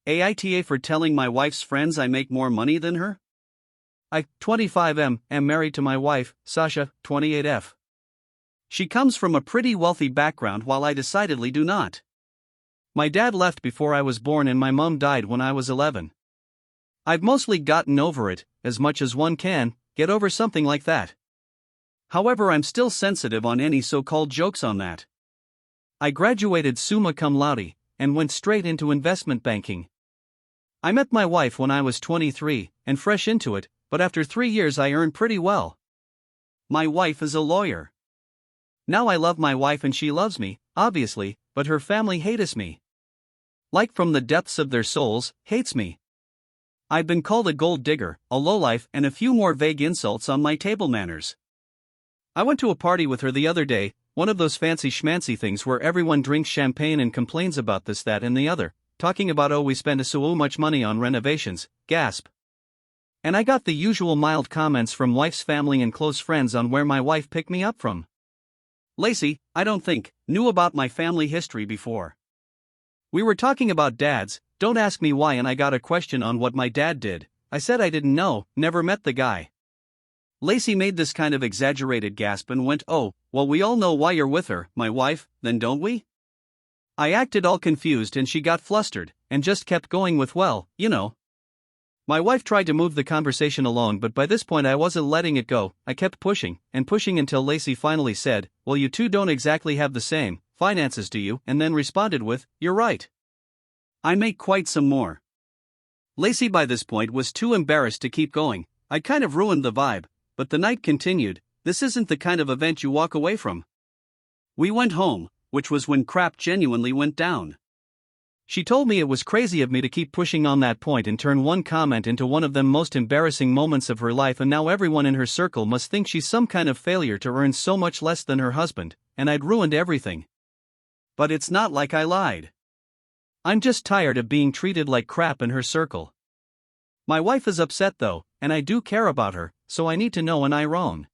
AITA for telling my wife's friends I make more money than her? I, 25M, am married to my wife, Sasha, 28F. She comes from a pretty wealthy background while I decidedly do not. My dad left before I was born and my mom died when I was 11. I've mostly gotten over it, as much as one can get over something like that. However, I'm still sensitive on any so-called jokes on that. I graduated summa cum laude and went straight into investment banking. I met my wife when I was 23 and fresh into it, but after 3 years I earned pretty well. My wife is a lawyer. Now I love my wife and she loves me, obviously, but her family hates me. Like from the depths of their souls, hates me. I've been called a gold digger, a lowlife, and a few more vague insults on my table manners. I went to a party with her the other day, one of those fancy schmancy things where everyone drinks champagne and complains about this, that, and the other, talking about, oh, we spend so much money on renovations, gasp. And I got the usual mild comments from wife's family and close friends on where my wife picked me up from. Lacey, I don't think, knew about my family history before. We were talking about dads, don't ask me why, and I got a question on what my dad did. I said I didn't know, never met the guy. Lacey made this kind of exaggerated gasp and went, oh, well, we all know why you're with her, my wife, then don't we? I acted all confused and she got flustered, and just kept going with, well, you know. My wife tried to move the conversation along, but by this point I wasn't letting it go. I kept pushing and pushing until Lacey finally said, well, you two don't exactly have the same finances, do you? And then responded with, you're right. I make quite some more. Lacey by this point was too embarrassed to keep going. I kind of ruined the vibe, but the night continued. This isn't the kind of event you walk away from. We went home, which was when crap genuinely went down. She told me it was crazy of me to keep pushing on that point and turn one comment into one of the most embarrassing moments of her life, and now everyone in her circle must think she's some kind of failure to earn so much less than her husband, and I'd ruined everything. But it's not like I lied. I'm just tired of being treated like crap in her circle. My wife is upset though, and I do care about her, so I need to know, am I wrong?